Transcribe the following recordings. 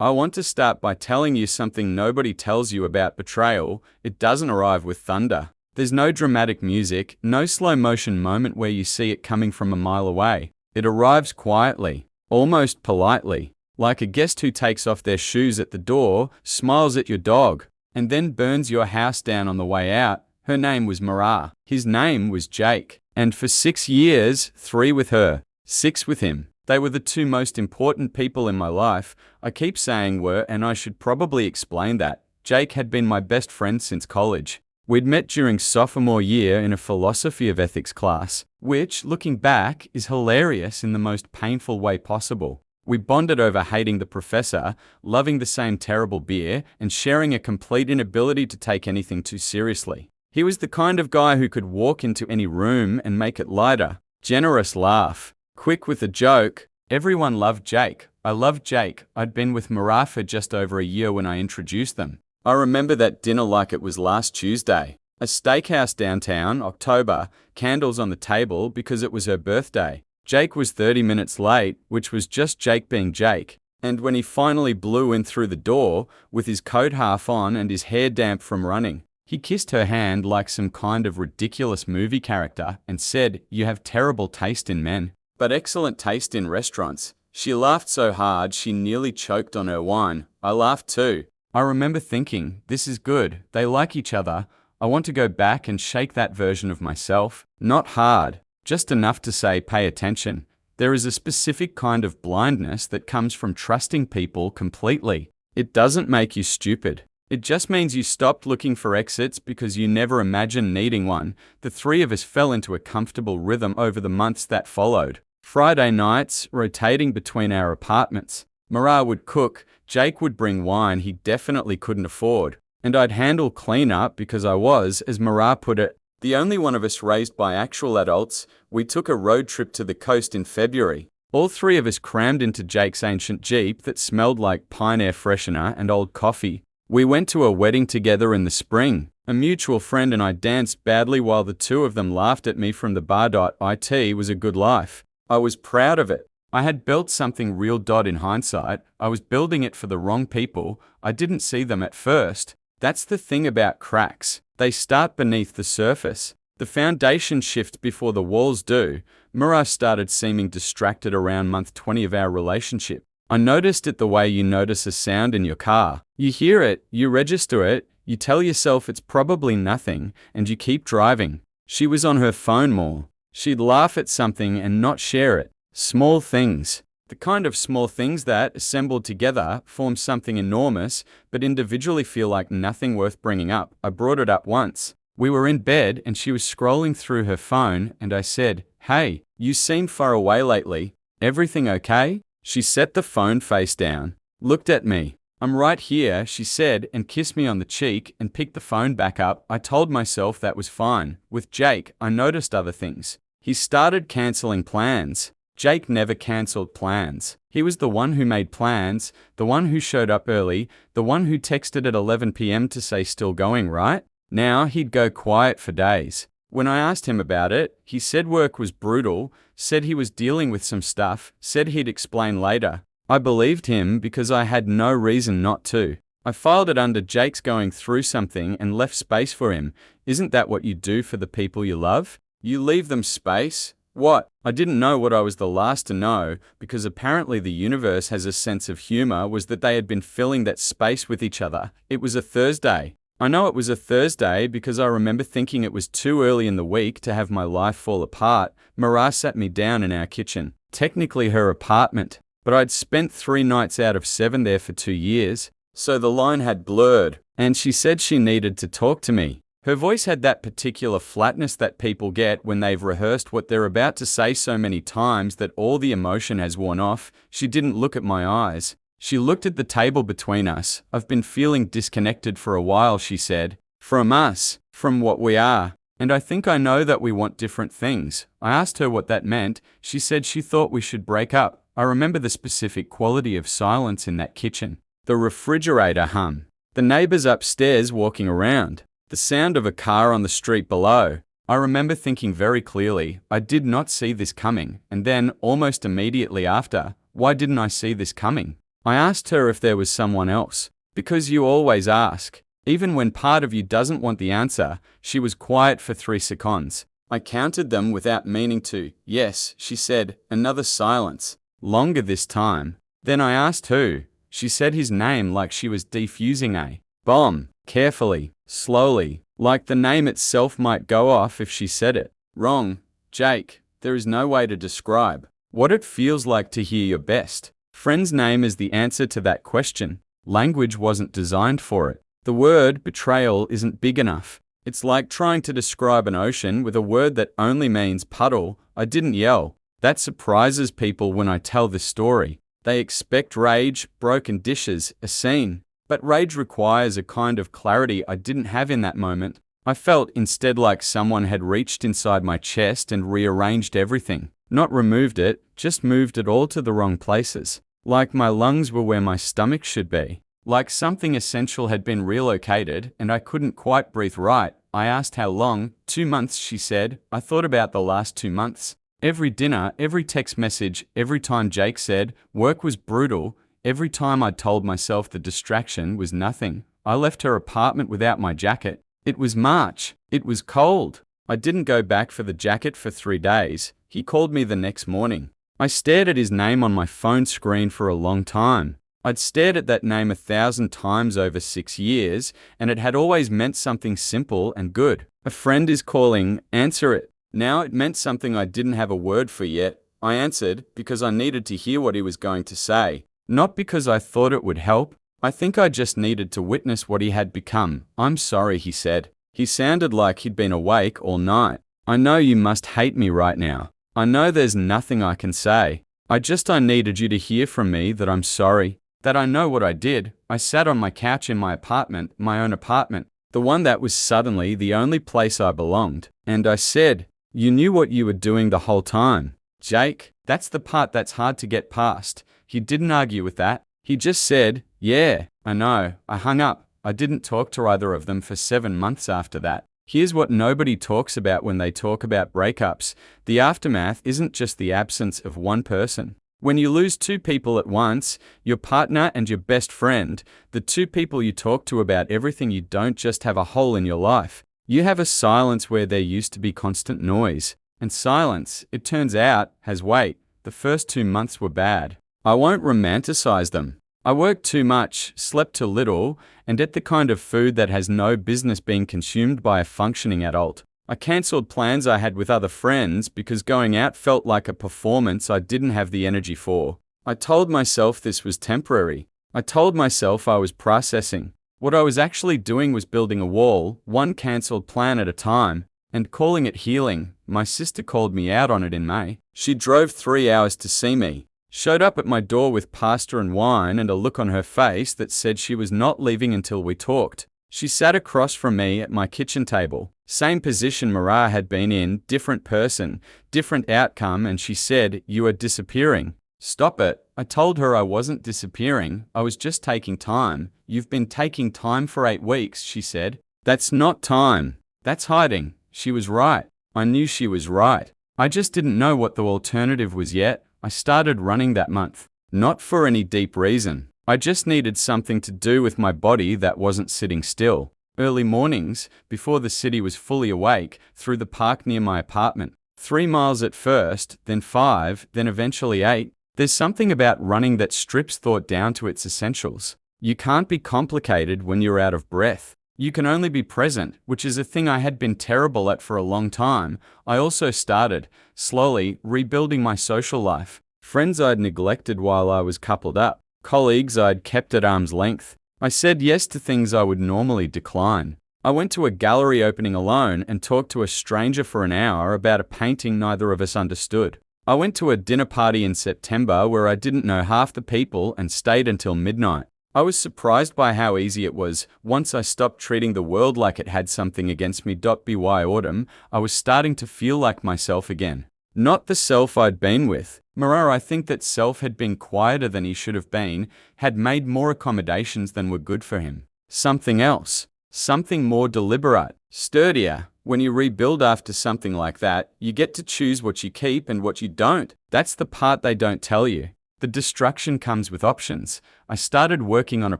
I want to start by telling you something nobody tells you about betrayal. It doesn't arrive with thunder. There's no dramatic music, no slow motion moment where you see it coming from a mile away. It arrives quietly, almost politely, like a guest who takes off their shoes at the door, smiles at your dog, and then burns your house down on the way out. Her name was Mara. His name was Jake. And for 6 years, 3 with her, 6 with him. They were the 2 most important people in my life. I keep saying were, and I should probably explain that. Jake had been my best friend since college. We'd met during sophomore year in a philosophy of ethics class, which, looking back, is hilarious in the most painful way possible. We bonded over hating the professor, loving the same terrible beer, and sharing a complete inability to take anything too seriously. He was the kind of guy who could walk into any room and make it lighter. Generous laugh. Quick with a joke. Everyone loved Jake. I loved Jake. I'd been with Mara for just over a year when I introduced them. I remember that dinner like it was last Tuesday. A steakhouse downtown, October, candles on the table because it was her birthday. Jake was 30 minutes late, which was just Jake being Jake. And when he finally blew in through the door, with his coat half on and his hair damp from running, he kissed her hand like some kind of ridiculous movie character and said, "You have terrible taste in men, but excellent taste in restaurants." She laughed so hard she nearly choked on her wine. I laughed too. I remember thinking, this is good, they like each other. I want to go back and shake that version of myself. Not hard, just enough to say, pay attention. There is a specific kind of blindness that comes from trusting people completely. It doesn't make you stupid. It just means you stopped looking for exits because you never imagined needing one. The 3 of us fell into a comfortable rhythm over the months that followed. Friday nights, rotating between our apartments. Mara would cook, Jake would bring wine he definitely couldn't afford, and I'd handle cleanup because I was, as Mara put it, the only one of us raised by actual adults. We took a road trip to the coast in February. All 3 of us crammed into Jake's ancient Jeep that smelled like pine air freshener and old coffee. We went to a wedding together in the spring. A mutual friend and I danced badly while the 2 of them laughed at me from the bar. It was a good life. I was proud of it. I had built something real. In hindsight, I was building it for the wrong people. I didn't see them at first. That's the thing about cracks. They start beneath the surface. The foundation shifts before the walls do. Mara started seeming distracted around month 20 of our relationship. I noticed it the way you notice a sound in your car. You hear it, you register it, you tell yourself it's probably nothing, and you keep driving. She was on her phone more. She'd laugh at something and not share it. Small things. The kind of small things that, assembled together, form something enormous, but individually feel like nothing worth bringing up. I brought it up once. We were in bed and she was scrolling through her phone and I said, "Hey, you seem far away lately. Everything okay?" She set the phone face down, looked at me. "I'm right here," she said, and kissed me on the cheek and picked the phone back up. I told myself that was fine. With Jake, I noticed other things. He started cancelling plans. Jake never cancelled plans. He was the one who made plans, the one who showed up early, the one who texted at 11 p.m. to say still going, right? Now he'd go quiet for days. When I asked him about it, he said work was brutal, said he was dealing with some stuff, said he'd explain later. I believed him because I had no reason not to. I filed it under Jake's going through something and left space for him. Isn't that what you do for the people you love? You leave them space? What? I didn't know what I was the last to know, because apparently the universe has a sense of humor, was that they had been filling that space with each other. It was a Thursday. I know it was a Thursday because I remember thinking it was too early in the week to have my life fall apart. Mara sat me down in our kitchen, technically her apartment, but I'd spent 3 nights out of 7 there for 2 years, so the line had blurred, and she said she needed to talk to me. Her voice had that particular flatness that people get when they've rehearsed what they're about to say so many times that all the emotion has worn off. She didn't look at my eyes. She looked at the table between us. "I've been feeling disconnected for a while," she said. "From us, from what we are. And I think I know that we want different things." I asked her what that meant. She said she thought we should break up. I remember the specific quality of silence in that kitchen. The refrigerator hum. The neighbors upstairs walking around. The sound of a car on the street below. I remember thinking very clearly, I did not see this coming. And then, almost immediately after, why didn't I see this coming? I asked her if there was someone else. Because you always ask. Even when part of you doesn't want the answer, she was quiet for 3 seconds. I counted them without meaning to. Yes, she said. Another silence. Longer this time. Then I asked who. She said his name like she was defusing a bomb. Carefully, slowly, like the name itself might go off if she said it. Wrong, Jake. There is no way to describe what it feels like to hear your best friend's name is the answer to that question. Language wasn't designed for it. The word betrayal isn't big enough. It's like trying to describe an ocean with a word that only means puddle. I didn't yell. That surprises people when I tell this story. They expect rage, broken dishes, a scene. But rage requires a kind of clarity I didn't have in that moment. I felt instead like someone had reached inside my chest and rearranged everything. Not removed it, just moved it all to the wrong places. Like my lungs were where my stomach should be. Like something essential had been relocated and I couldn't quite breathe right. I asked how long. 2 months, she said. I thought about the last 2 months. Every dinner, every text message, every time Jake said, work was brutal, every time I'd told myself the distraction was nothing. I left her apartment without my jacket. It was March. It was cold. I didn't go back for the jacket for 3 days. He called me the next morning. I stared at his name on my phone screen for a long time. I'd stared at that name 1,000 times over 6 years, and it had always meant something simple and good. A friend is calling, answer it. Now it meant something I didn't have a word for yet. I answered because I needed to hear what he was going to say. Not because I thought it would help. I think I just needed to witness what he had become. I'm sorry, he said. He sounded like he'd been awake all night. I know you must hate me right now. I know there's nothing I can say. I needed you to hear from me that I'm sorry, that I know what I did. I sat on my couch in my apartment, my own apartment, the one that was suddenly the only place I belonged. And I said, you knew what you were doing the whole time. Jake, that's the part that's hard to get past. He didn't argue with that. He just said, yeah, I know. I hung up. I didn't talk to either of them for 7 months after that. Here's what nobody talks about when they talk about breakups. The aftermath isn't just the absence of one person. When you lose 2 people at once, your partner and your best friend, the 2 people you talk to about everything, you don't just have a hole in your life. You have a silence where there used to be constant noise. And silence, it turns out, has weight. The first 2 months were bad. I won't romanticize them. I worked too much, slept too little, and ate the kind of food that has no business being consumed by a functioning adult. I cancelled plans I had with other friends because going out felt like a performance I didn't have the energy for. I told myself this was temporary. I told myself I was processing. What I was actually doing was building a wall, one cancelled plan at a time, and calling it healing. My sister called me out on it in May. She drove 3 hours to see me. Showed up at my door with pasta and wine and a look on her face that said she was not leaving until we talked. She sat across from me at my kitchen table. Same position Mara had been in, different person, different outcome, and she said, you are disappearing. Stop it. I told her I wasn't disappearing. I was just taking time. You've been taking time for 8 weeks, she said. That's not time. That's hiding. She was right. I knew she was right. I just didn't know what the alternative was yet. I started running that month. Not for any deep reason. I just needed something to do with my body that wasn't sitting still. Early mornings, before the city was fully awake, through the park near my apartment. 3 miles at first, then 5, then eventually 8. There's something about running that strips thought down to its essentials. You can't be complicated when you're out of breath. You can only be present, which is a thing I had been terrible at for a long time. I also started, slowly, rebuilding my social life. Friends I'd neglected while I was coupled up. Colleagues I'd kept at arm's length. I said yes to things I would normally decline. I went to a gallery opening alone and talked to a stranger for an hour about a painting neither of us understood. I went to a dinner party in September where I didn't know half the people and stayed until midnight. I was surprised by how easy it was. Once I stopped treating the world like it had something against me. By autumn, I was starting to feel like myself again. Not the self I'd been with. Mara, I think that self had been quieter than he should have been, had made more accommodations than were good for him. Something else. Something more deliberate, sturdier. When you rebuild after something like that, you get to choose what you keep and what you don't. That's the part they don't tell you. The destruction comes with options. I started working on a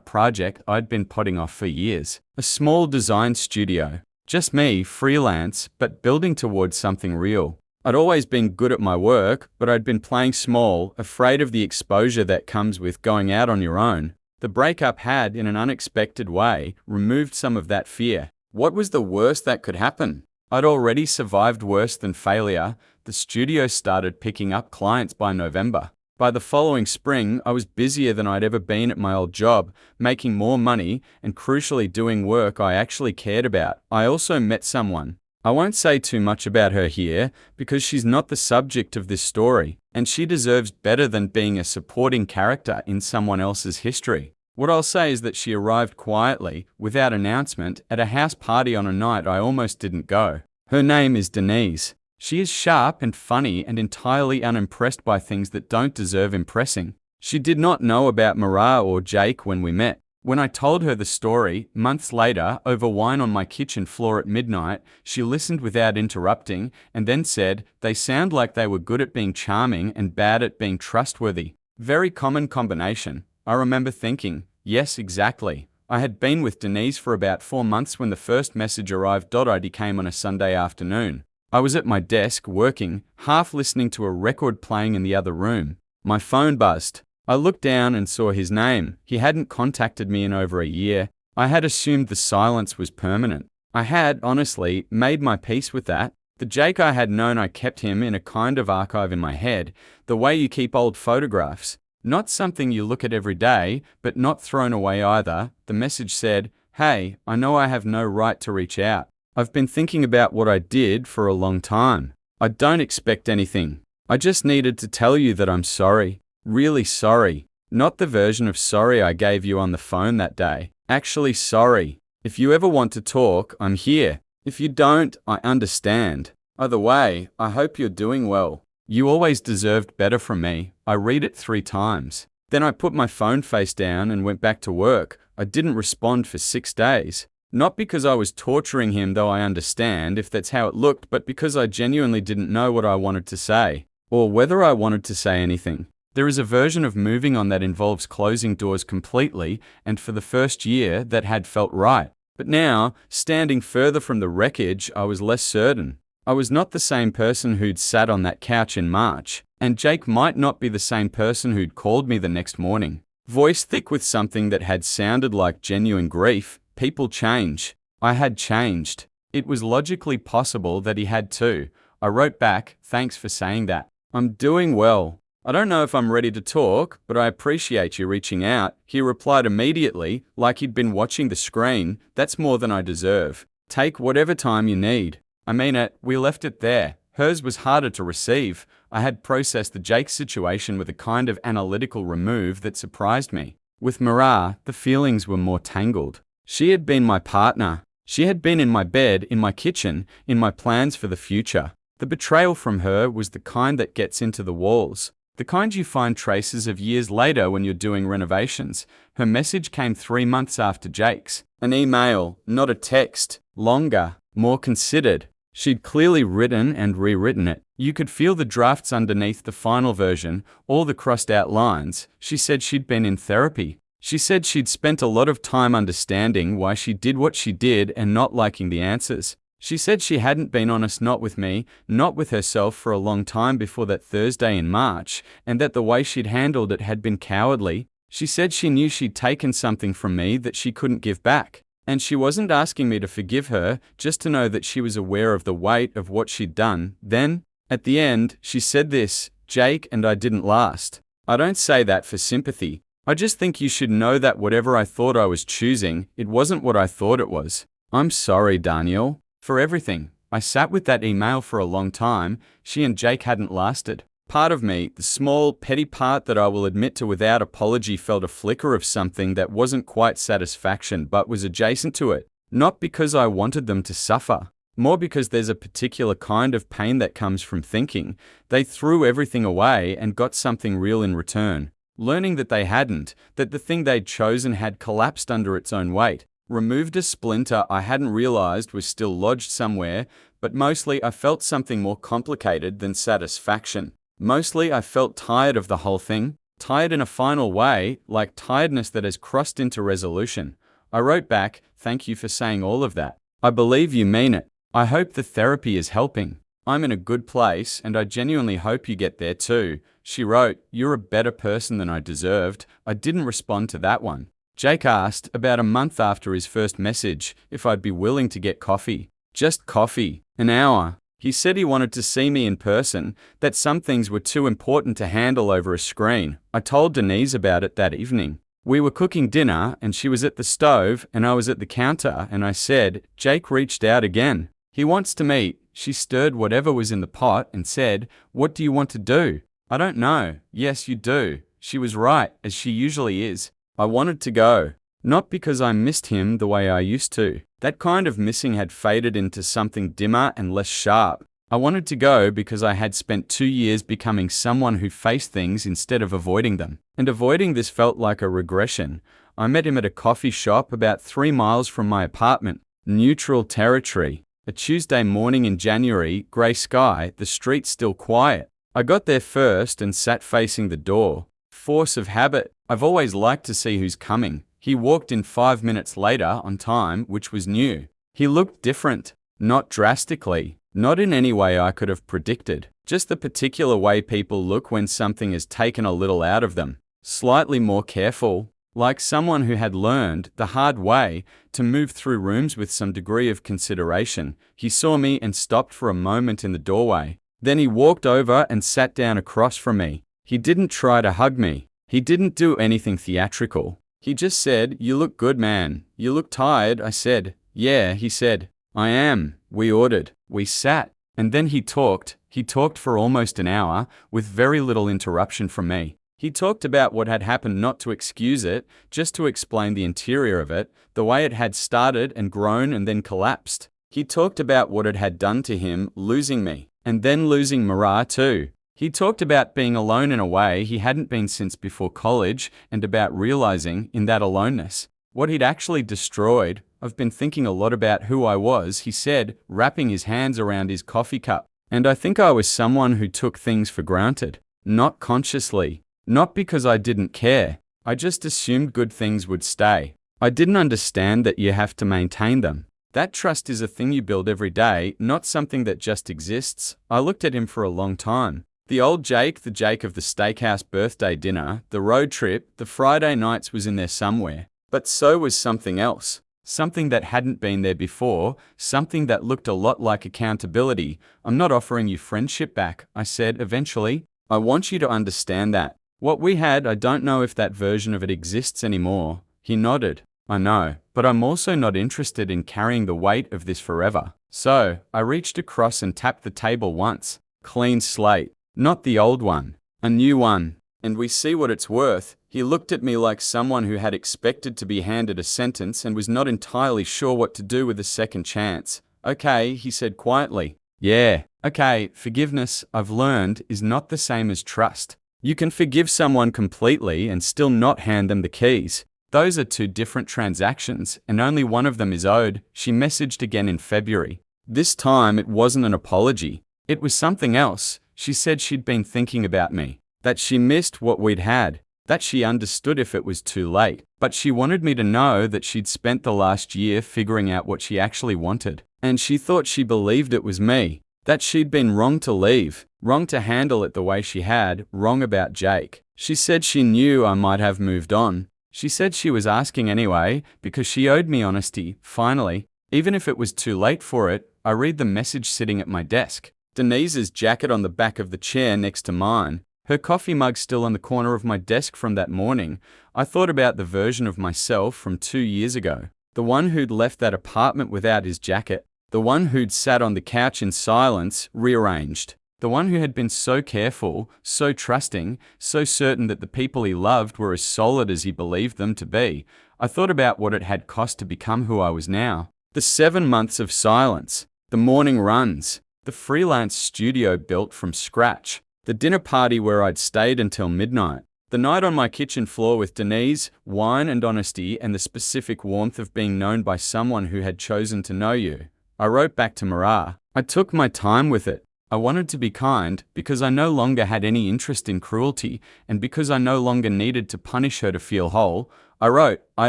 project I'd been putting off for years. A small design studio. Just me, freelance, but building towards something real. I'd always been good at my work, but I'd been playing small, afraid of the exposure that comes with going out on your own. The breakup had, in an unexpected way, removed some of that fear. What was the worst that could happen? I'd already survived worse than failure. The studio started picking up clients by November. By the following spring, I was busier than I'd ever been at my old job, making more money and crucially doing work I actually cared about. I also met someone. I won't say too much about her here because she's not the subject of this story, and she deserves better than being a supporting character in someone else's history. What I'll say is that she arrived quietly, without announcement, at a house party on a night I almost didn't go. Her name is Denise. She is sharp and funny and entirely unimpressed by things that don't deserve impressing. She did not know about Mara or Jake when we met. When I told her the story, months later, over wine on my kitchen floor at midnight, she listened without interrupting and then said, "They sound like they were good at being charming and bad at being trustworthy." Very common combination. I remember thinking, yes, exactly. I had been with Denise for about 4 months when the first message arrived. ID came on a Sunday afternoon. I was at my desk, working, half listening to a record playing in the other room. My phone buzzed. I looked down and saw his name. He hadn't contacted me in over a year. I had assumed the silence was permanent. I had, honestly, made my peace with that. The Jake I had known, I kept him in a kind of archive in my head, the way you keep old photographs. Not something you look at every day, but not thrown away either. The message said, "Hey, I know I have no right to reach out. I've been thinking about what I did for a long time. I don't expect anything. I just needed to tell you that I'm sorry. Really sorry. Not the version of sorry I gave you on the phone that day. Actually sorry. If you ever want to talk, I'm here. If you don't, I understand. Either way, I hope you're doing well. You always deserved better from me." I read it 3 times. Then I put my phone face down and went back to work. I didn't respond for 6 days. Not because I was torturing him, though I understand if that's how it looked, but because I genuinely didn't know what I wanted to say, or whether I wanted to say anything. There is a version of moving on that involves closing doors completely, and for the first year, that had felt right. But now, standing further from the wreckage, I was less certain. I was not the same person who'd sat on that couch in March, and Jake might not be the same person who'd called me the next morning. Voice thick with something that had sounded like genuine grief. People change. I had changed. It was logically possible that he had too. I wrote back, "Thanks for saying that. I'm doing well. I don't know if I'm ready to talk, but I appreciate you reaching out." He replied immediately, like he'd been watching the screen, "That's more than I deserve. Take whatever time you need." I mean it, we left it there. Hers was harder to receive. I had processed the Jake situation with a kind of analytical remove that surprised me. With Mara, the feelings were more tangled. She had been my partner. She had been in my bed, in my kitchen, in my plans for the future. The betrayal from her was the kind that gets into the walls. The kind you find traces of years later when you're doing renovations. Her message came 3 months after Jake's. An email, not a text. Longer, more considered. She'd clearly written and rewritten it. You could feel the drafts underneath the final version, all the crossed out lines. She said she'd been in therapy. She said she'd spent a lot of time understanding why she did what she did and not liking the answers. She said she hadn't been honest, not with me, not with herself for a long time before that Thursday in March, and that the way she'd handled it had been cowardly. She said she knew she'd taken something from me that she couldn't give back. And she wasn't asking me to forgive her, just to know that she was aware of the weight of what she'd done. Then, at the end, she said this, "Jake and I didn't last." I don't say that for sympathy. I just think you should know that whatever I thought I was choosing, it wasn't what I thought it was. I'm sorry, Daniel, for everything. I sat with that email for a long time. She and Jake hadn't lasted. Part of me, the small, petty part that I will admit to without apology, felt a flicker of something that wasn't quite satisfaction but was adjacent to it. Not because I wanted them to suffer, more because there's a particular kind of pain that comes from thinking they threw everything away and got something real in return. Learning that they hadn't, that the thing they'd chosen had collapsed under its own weight, removed a splinter I hadn't realized was still lodged somewhere, but mostly I felt something more complicated than satisfaction. Mostly I felt tired of the whole thing, Tired in a final way, like tiredness that has crossed into resolution. I wrote back, "Thank you for saying all of that. I believe you mean it. I hope the therapy is helping. I'm in a good place, and I genuinely hope you get there too." She wrote, "You're a better person than I deserved." I didn't respond to that one. Jake asked, about a month after his first message, if I'd be willing to get coffee. Just coffee. An hour. He said he wanted to see me in person, that some things were too important to handle over a screen. I told Denise about it that evening. We were cooking dinner, and she was at the stove, and I was at the counter, and I said, "Jake reached out again. He wants to meet." She stirred whatever was in the pot and said, "What do you want to do?" "I don't know." "Yes, you do." She was right, as she usually is. I wanted to go. Not because I missed him the way I used to. That kind of missing had faded into something dimmer and less sharp. I wanted to go because I had spent 2 years becoming someone who faced things instead of avoiding them. And avoiding this felt like a regression. I met him at a coffee shop about 3 miles from my apartment. Neutral territory. A Tuesday morning in January, grey sky, the street still quiet. I got there first and sat facing the door. Force of habit. I've always liked to see who's coming. He walked in 5 minutes later, on time, which was new. He looked different. Not drastically. Not in any way I could have predicted. Just the particular way people look when something has taken a little out of them. Slightly more careful. Like someone who had learned, the hard way, to move through rooms with some degree of consideration. He saw me and stopped for a moment in the doorway. Then he walked over and sat down across from me. He didn't try to hug me. He didn't do anything theatrical. He just said, "You look good, man. You look tired." I said, "Yeah," he said. "I am." We ordered. We sat. And then he talked. He talked for almost an hour, with very little interruption from me. He talked about what had happened, not to excuse it, just to explain the interior of it, the way it had started and grown and then collapsed. He talked about what it had done to him, losing me, and then losing Mara too. He talked about being alone in a way he hadn't been since before college, and about realizing, in that aloneness, what he'd actually destroyed. "I've been thinking a lot about who I was," he said, wrapping his hands around his coffee cup. "And I think I was someone who took things for granted. Not consciously. Not because I didn't care. I just assumed good things would stay. I didn't understand that you have to maintain them. That trust is a thing you build every day, not something that just exists." I looked at him for a long time. The old Jake, the Jake of the steakhouse birthday dinner, the road trip, the Friday nights was in there somewhere. But so was something else. Something that hadn't been there before, something that looked a lot like accountability. "I'm not offering you friendship back," I said eventually. "I want you to understand that. What we had, I don't know if that version of it exists anymore." He nodded. "I know, but I'm also not interested in carrying the weight of this forever." So, I reached across and tapped the table once. Clean slate. Not the old one. A new one. "And we see what it's worth." He looked at me like someone who had expected to be handed a sentence and was not entirely sure what to do with a second chance. "Okay," he said quietly. "Yeah, okay, forgiveness, I've learned, is not the same as trust. You can forgive someone completely and still not hand them the keys. Those are two different transactions, and only one of them is owed." She messaged again in February. This time it wasn't an apology. It was something else. She said she'd been thinking about me, that she missed what we'd had, that she understood if it was too late, but she wanted me to know that she'd spent the last year figuring out what she actually wanted, and she thought she believed it was me, that she'd been wrong to leave, wrong to handle it the way she had, wrong about Jake. She said she knew I might have moved on. She said she was asking anyway, because she owed me honesty, finally, even if it was too late for it. I read the message sitting at my desk. Denise's jacket on the back of the chair next to mine. Her coffee mug still on the corner of my desk from that morning. I thought about the version of myself from 2 years ago. The one who'd left that apartment without his jacket. The one who'd sat on the couch in silence, rearranged. The one who had been so careful, so trusting, so certain that the people he loved were as solid as he believed them to be. I thought about what it had cost to become who I was now. The 7 months of silence. The morning runs. The freelance studio built from scratch. The dinner party where I'd stayed until midnight. The night on my kitchen floor with Denise, wine and honesty, and the specific warmth of being known by someone who had chosen to know you. I wrote back to Mara. I took my time with it. I wanted to be kind because I no longer had any interest in cruelty, and because I no longer needed to punish her to feel whole. I wrote, "I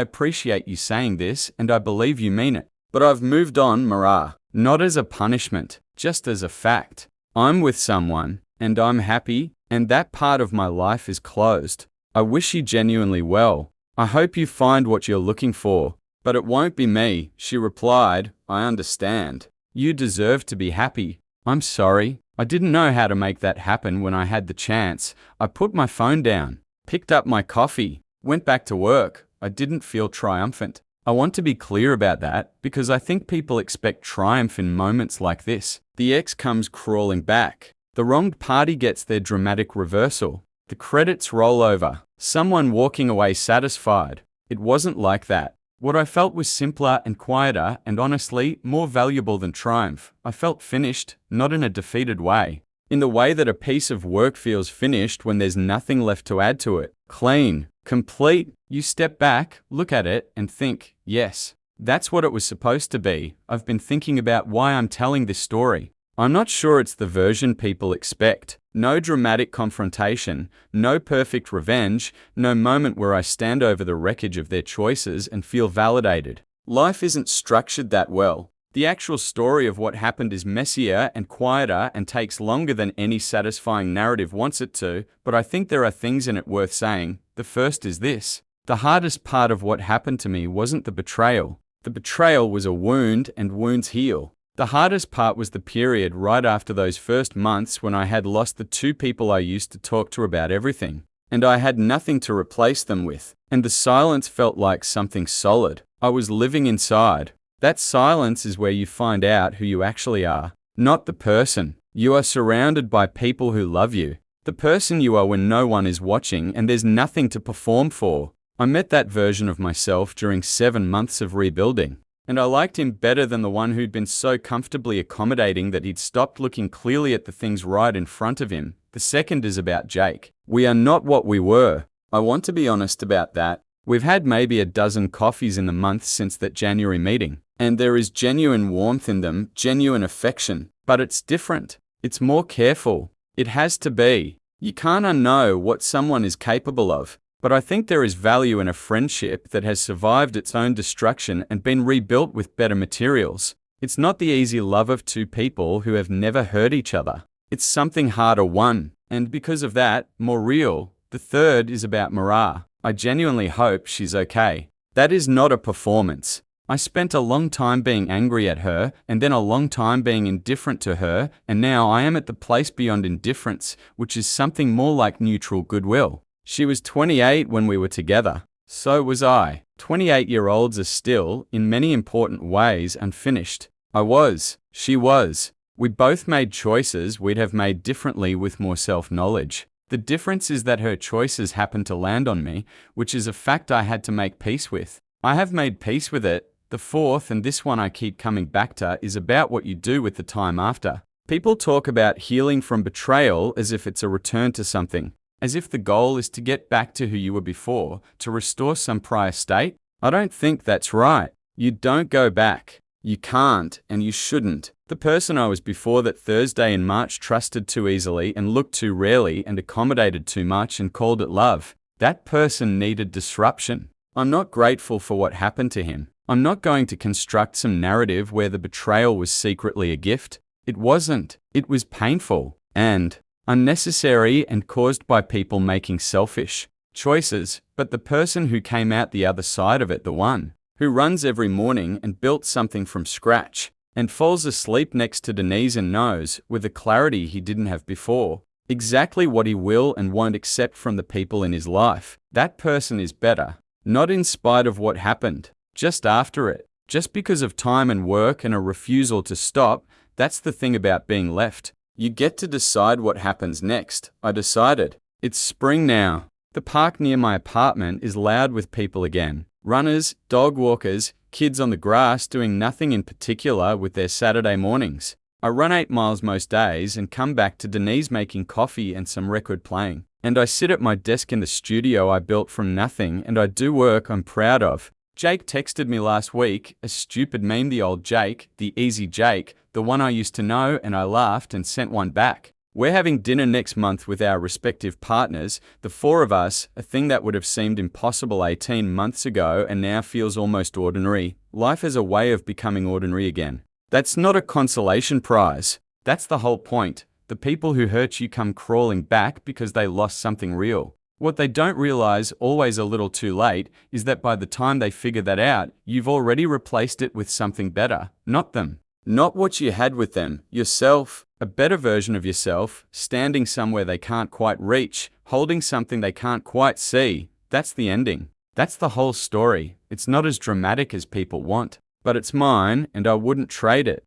appreciate you saying this, and I believe you mean it. But I've moved on, Mara. Not as a punishment, just as a fact. I'm with someone, and I'm happy, and that part of my life is closed. I wish you genuinely well. I hope you find what you're looking for. But it won't be me," she replied. "I understand. You deserve to be happy. I'm sorry. I didn't know how to make that happen when I had the chance. I put my phone down, picked up my coffee, went back to work. I didn't feel triumphant." I want to be clear about that because I think people expect triumph in moments like this. The ex comes crawling back. The wronged party gets their dramatic reversal. The credits roll over. Someone walking away satisfied. It wasn't like that. What I felt was simpler and quieter and honestly more valuable than triumph. I felt finished, not in a defeated way. In the way that a piece of work feels finished when there's nothing left to add to it. Clean, complete. You step back, look at it, and think, yes, that's what it was supposed to be. I've been thinking about why I'm telling this story. I'm not sure it's the version people expect. No dramatic confrontation, no perfect revenge, no moment where I stand over the wreckage of their choices and feel validated. Life isn't structured that well. The actual story of what happened is messier and quieter and takes longer than any satisfying narrative wants it to, but I think there are things in it worth saying. The first is this. The hardest part of what happened to me wasn't the betrayal. The betrayal was a wound, and wounds heal. The hardest part was the period right after those first months when I had lost the two people I used to talk to about everything, and I had nothing to replace them with, and the silence felt like something solid. I was living inside. That silence is where you find out who you actually are, not the person. You are surrounded by people who love you, the person you are when no one is watching and there's nothing to perform for. I met that version of myself during 7 months of rebuilding. And I liked him better than the one who'd been so comfortably accommodating that he'd stopped looking clearly at the things right in front of him. The second is about Jake. We are not what we were. I want to be honest about that. We've had maybe a dozen coffees in the month since that January meeting, and there is genuine warmth in them, genuine affection, but it's different. It's more careful. It has to be. You can't unknow what someone is capable of. But I think there is value in a friendship that has survived its own destruction and been rebuilt with better materials. It's not the easy love of two people who have never hurt each other. It's something harder won, and because of that, more real. The third is about Mara. I genuinely hope she's okay. That is not a performance. I spent a long time being angry at her, and then a long time being indifferent to her, and now I am at the place beyond indifference, which is something more like neutral goodwill. She was 28 when we were together. So was I. 28-year-olds are still, in many important ways, unfinished. I was. She was. We both made choices we'd have made differently with more self-knowledge. The difference is that her choices happened to land on me, which is a fact I had to make peace with. I have made peace with it. The fourth, and this one I keep coming back to, is about what you do with the time after. People talk about healing from betrayal as if it's a return to something. As if the goal is to get back to who you were before, to restore some prior state? I don't think that's right. You don't go back. You can't, and you shouldn't. The person I was before that Thursday in March trusted too easily and looked too rarely and accommodated too much and called it love. That person needed disruption. I'm not grateful for what happened to him. I'm not going to construct some narrative where the betrayal was secretly a gift. It wasn't. It was painful and unnecessary and caused by people making selfish choices, but the person who came out the other side of it, the one who runs every morning and built something from scratch and falls asleep next to Denise and knows, with a clarity he didn't have before, exactly what he will and won't accept from the people in his life. That person is better, not in spite of what happened, just after it, just because of time and work and a refusal to stop. That's the thing about being left. You get to decide what happens next. I decided. It's spring now. The park near my apartment is loud with people again. Runners, dog walkers, kids on the grass doing nothing in particular with their Saturday mornings. I run 8 miles most days and come back to Denise making coffee and some record playing. And I sit at my desk in the studio I built from nothing and I do work I'm proud of. Jake texted me last week, a stupid meme, the old Jake, the easy Jake, the one I used to know, and I laughed and sent one back. We're having dinner next month with our respective partners, the four of us, a thing that would have seemed impossible 18 months ago and now feels almost ordinary. Life has a way of becoming ordinary again. That's not a consolation prize. That's the whole point. The people who hurt you come crawling back because they lost something real. What they don't realize, always a little too late, is that by the time they figure that out, you've already replaced it with something better, not them. Not what you had with them, yourself, a better version of yourself, standing somewhere they can't quite reach, holding something they can't quite see. That's the ending. That's the whole story. It's not as dramatic as people want, but it's mine and I wouldn't trade it.